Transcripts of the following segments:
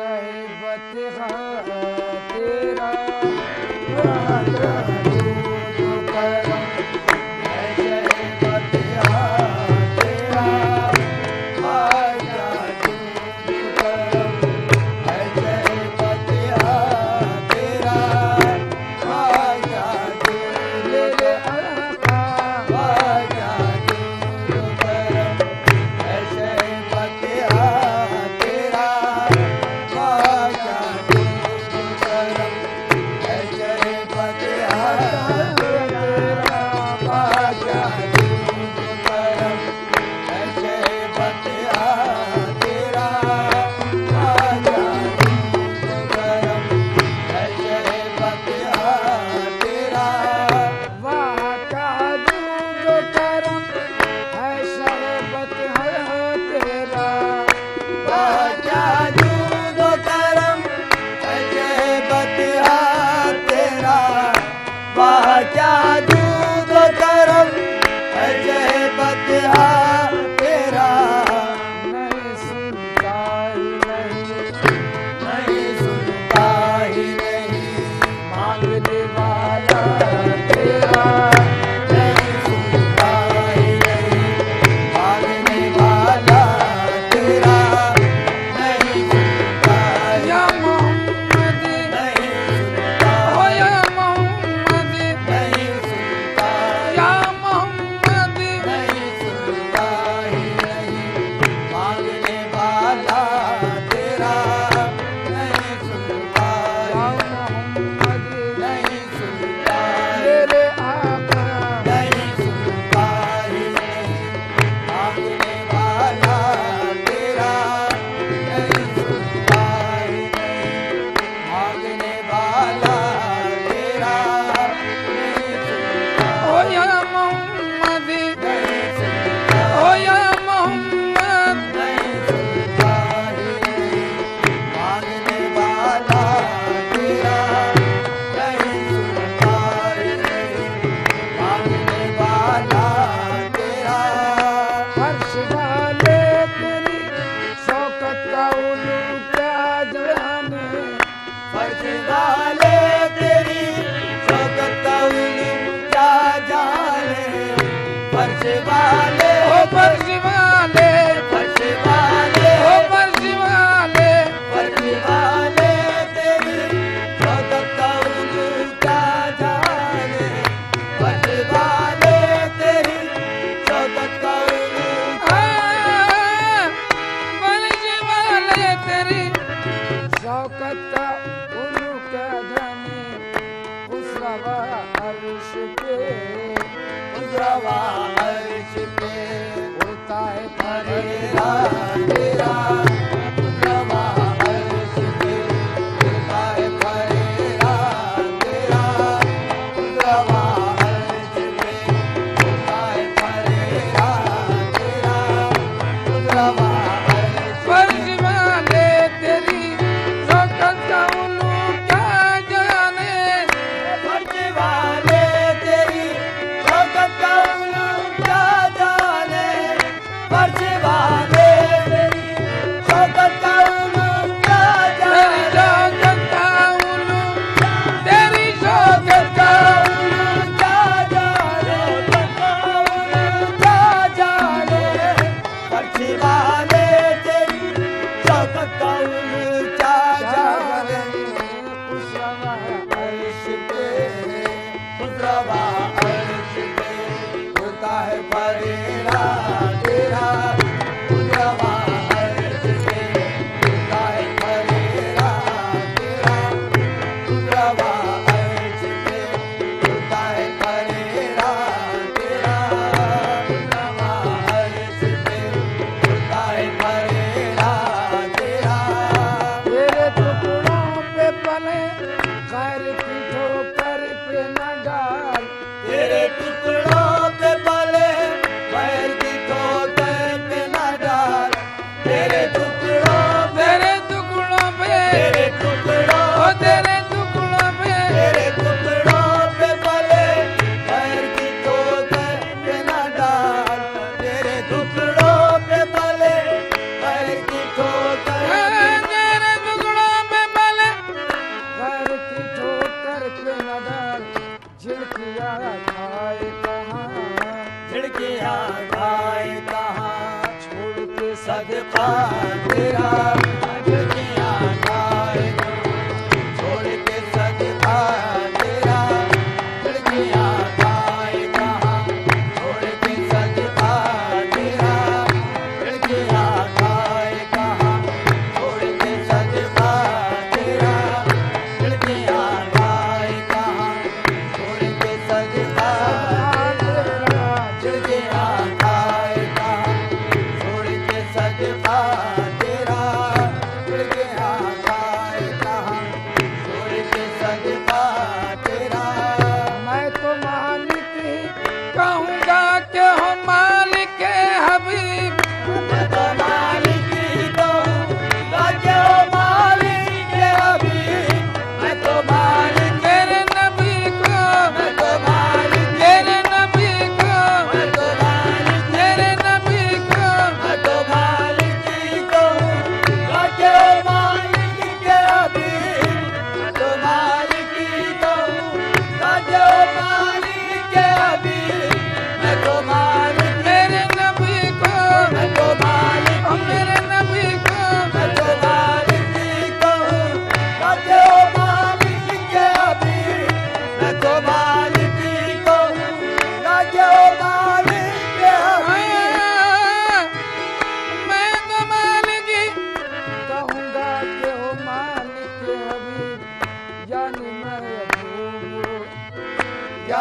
शहबत तेरा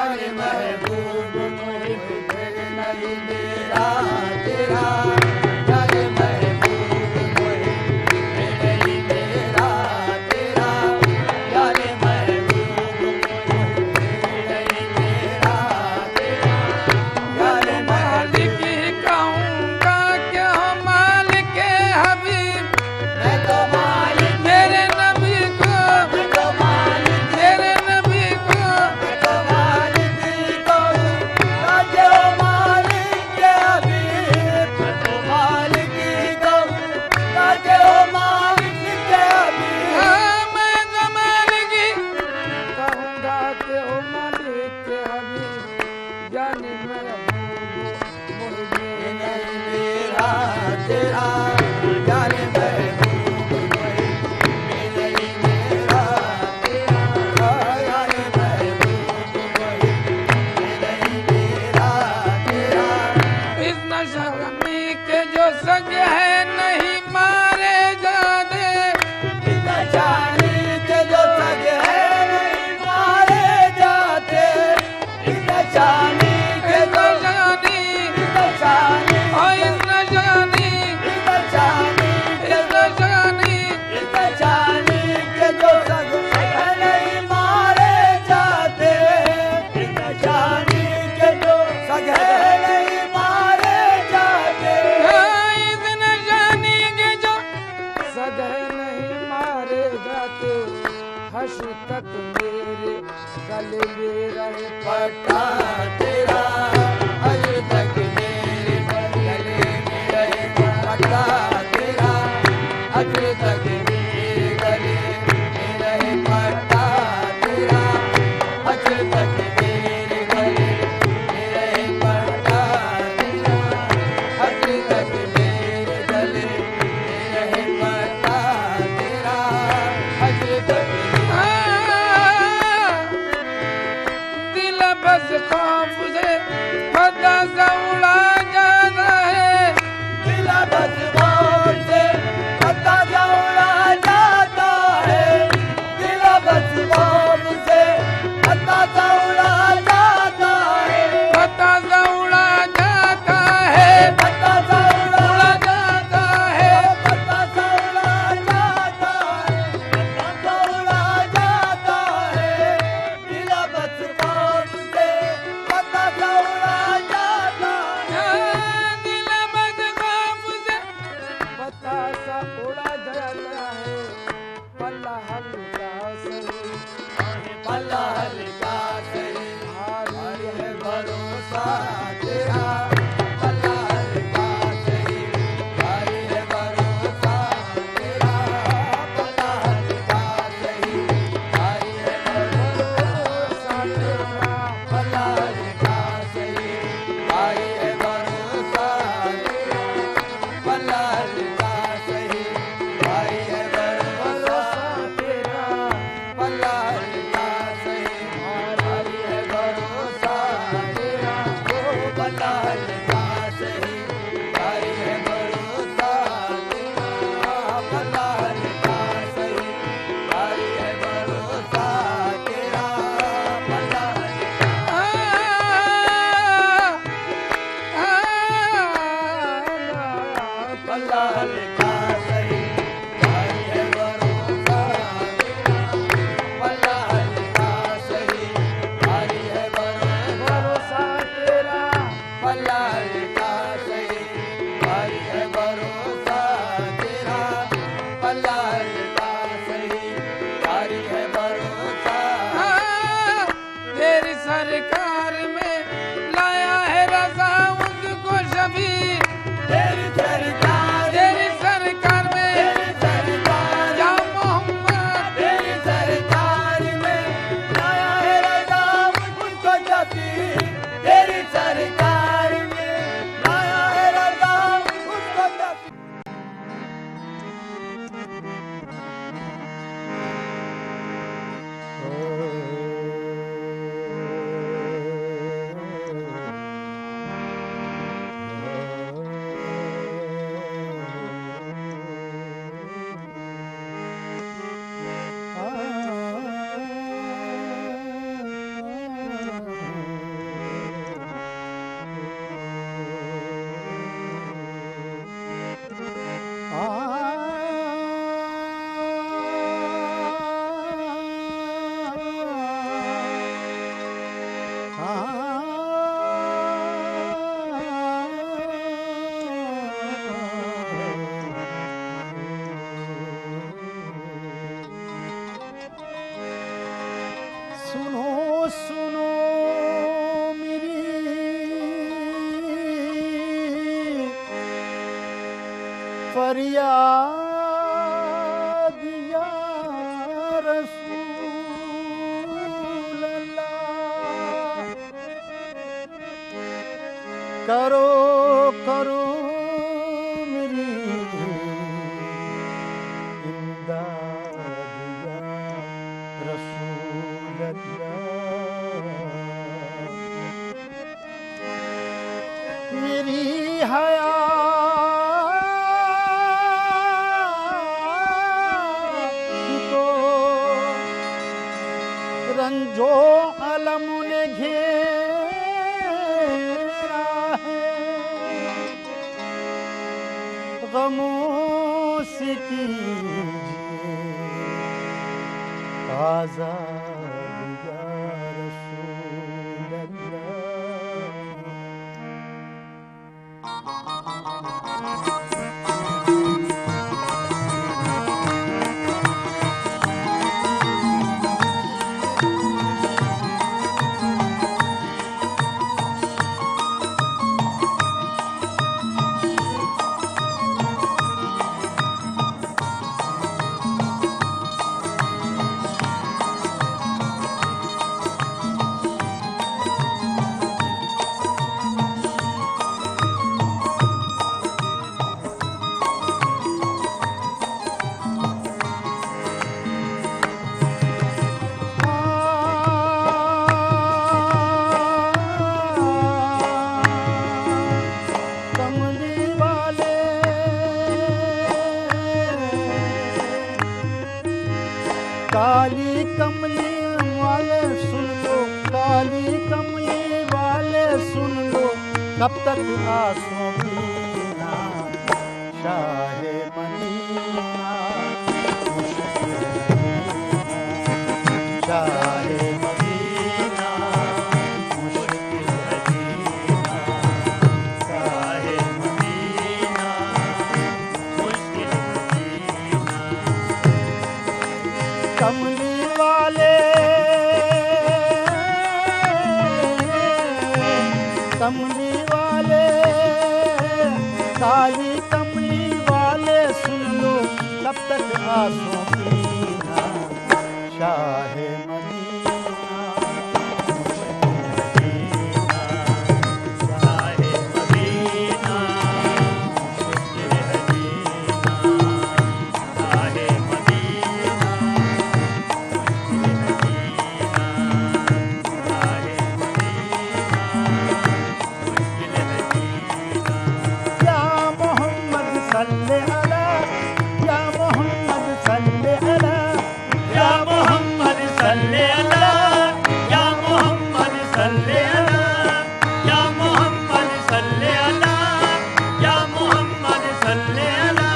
जाने महबूब मुहिब नहीं मेरा तेरा जाने महबूब मुहिब नहीं मेरा तेरा जाने महबूब मुहिब नहीं मेरा तेरा जाने मालिक ही कहूँगा क्या मालिक हबीब मैं तो मालिक मेरे नबी को मैं तो मालिक मेरे नबी को मैं तो मालिक कहूँ राजे ओ मालिक के हबीब मैं तो मालिक कहूँ राजे ओ मालिक के हबीब हाँ, मैं तो मालिक ही कहूँगा कि ओ मालिक के हबीब जाने महबूब मुहिब नहीं मेरा तेरा जाने महबूब मुहिब नहीं मेरा तेरा जाने महबूब मुहिब नहीं मेरा तेरा इस नशमी के जो सग है नहीं मारे जाते जानी के जो सग है नहीं मारे जाते जानी के जो जानी जानी और इस जानी जानी इस जानी जानी के जो सग है नहीं मारे जाते जानी के जो सग है नहीं मारे जाते हाँ, इस जानी के जो सग है नहीं मारे जाते हश तक मेरे गले में रहे पट्टा तेरा अज तक मेरे गले में रहे पट्टा तेरा अज तक मेरे गले में रहे पट्टा तेरा अज तक मेरे गले में रहे पट्टा तेरा अज तक मेरे गले में रहे पट्टा तेरा अज तक दिल बस खौफ से पता सा उड़ा जाता है दिला बस गौर से पता दौड़ा जाता है दिला बस गौर से पता दौड़ा जाता है पता सा उड़ा जाता है पता दौड़ा उड़ा जाता है पता दौड़ा जाता है पता दौड़ा जाता है दिला बस गौर से पता दौड़ा जाता है दिल बस खौफ से पता सा उड़ा जाता है पल्ला हल्का सही पल्ला हल्का सही भारी है भरोसा तेरा पल्ला हल्का सही भारी है भरोसा तेरा पल्ला हल्का सही भारी है भरोसा तेरा पल्ला हल्का सही भारी है भरोसा तेरा पल्ला हल्का सही भारी है भरोसा तेरा फरियाद या रसूल अल्लाह, करो करो मेरी इमदाद या रसूल अल्लाह। मेरी हयात को रंजो अलम ने घेरा है, गमों से कीजिए आज़ाद या रसूल अल्लाह। काली कमली वाले सुन लो, काली कमली वाले सुन लो, कब तक आंसू पीना शाहे मदीना, शाहे मदीना मुश्किल है जीना, शाहे मदीना मुश्किल है जीना। कमली वाले कमली वाले काली कमली वाले सुन लो, कब तक आंसू पीना शाहे मदीना, शाहे मदीना मुश्किल है जीना, शाहे मदीना या मोहम्मद सल्ले अला, या मोहम्मद सल्ले अला, या मोहम्मद सल्ले अला, या मोहम्मद सल्ले अला, या मोहम्मद सल्ले अला, या मोहम्मद सल्ले अला।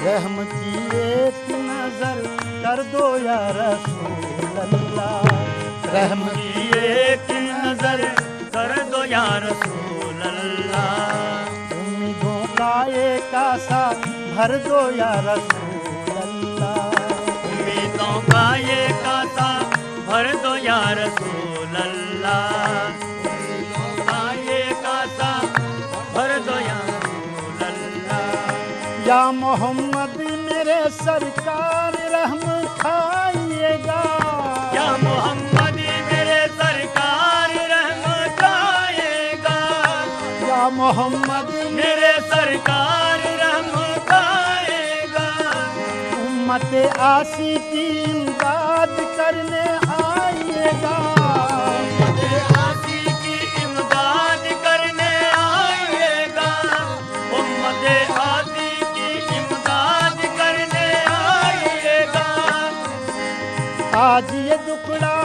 रहम की एक नजर कर दो या रसूल अल्लाह, रहम की एक नजर कर दो या रसूल अल्लाह। उम्मीदों का एक आसा भर दो या रसूल अल्लाह, उम्मीदों का एक आसा भर दो या रसूल अल्लाह, उम्मीदों का एक आसा भर दो या रसूल अल्लाह। या मोहम्मद मेरे सरकार रहम खाइएगा, या मोहम्मद मेरे सरकार रहम खाइएगा, या मोहम्मद मेरे सरकार रहम खाइएगा। उम्मत आसी की इमदाद करने आइएगा, उम्मत आसी की इमदाद करने आइएगा, उम्मत आसी आज ये दुखड़ा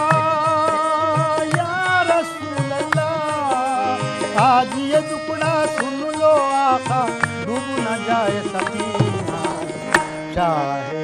या रसूल अल्लाह, आज ये दुखड़ा सुन लो आका, डूब न जाए सकीना शाहे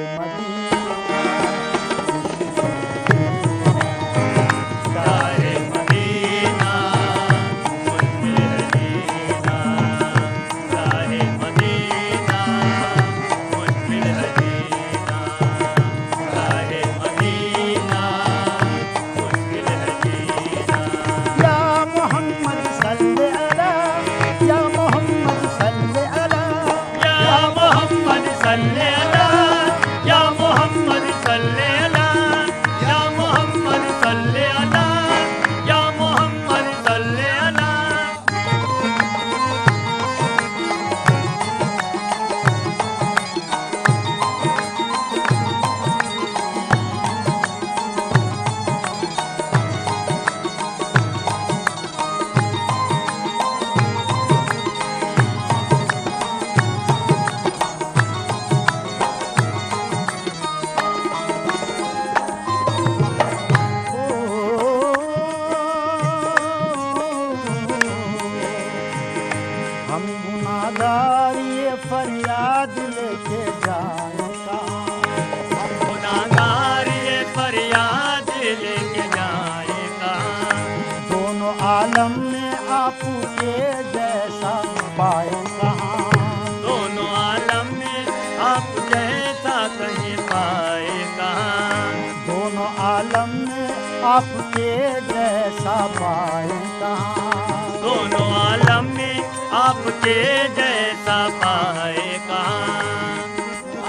आपके जैसा पाए कहाँ। दोनों आलम में आपके जैसा पाए कहाँ।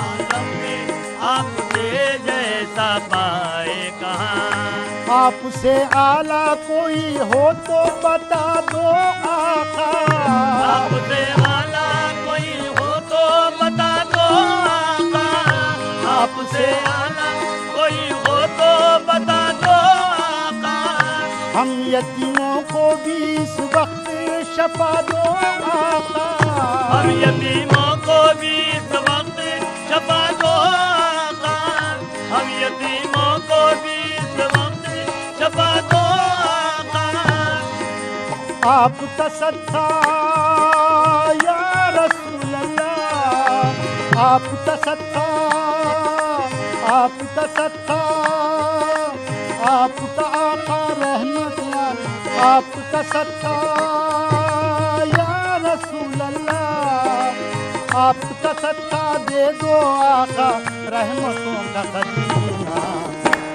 आलम में आपके जैसा पाए कहाँ। आपसे आला कोई हो तो बता दो आका। आपसे आला कोई हो तो बता दो आका। आपसे आला कोई हो तो बता दो आका। हम यतीमों को भी इस वक्त शफा दो आका। हम यतीमों को भी इस वक्त शफा दो आका। हम यतीमों को भी इस वक्त शफा दो आका। आप तसद्दा या रसूल अल्लाह। आप तसद्दा, आप तसद्दा, आप आका रहमत। आप तसद्दा या रसूल अल्लाह। आप तसद्दा दे दो आका रहमतों का खजीना।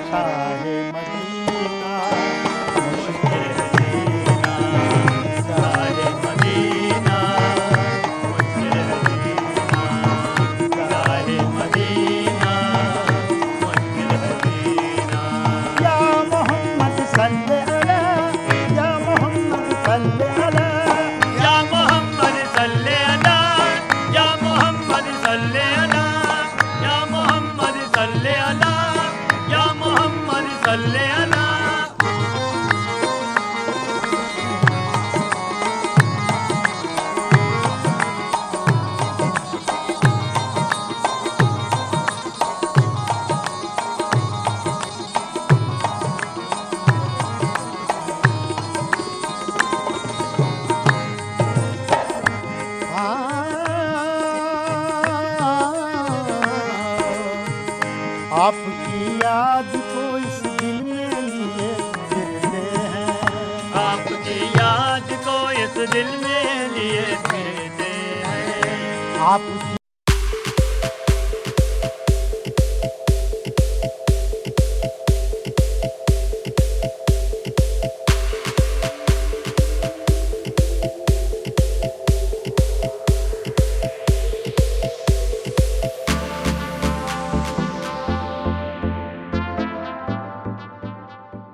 शाहे मदीना मुझे जीना चाहे मदीना। मुझे जीना चाहे मदीना। मुझे जीना। या मोहम्मद सल्ले अला, या मोहम्मद सल्ले अला। या मोहम्मद सल्ले अला। या मोहम्मद सल्ले अला। या मोहम्मद सल्ले अला। या मोहम्मद सल्ले अला। आपकी याद को इस दिल में लिए फिरते हैं। आपकी याद को इस दिल में लिए फिरते हैं। आप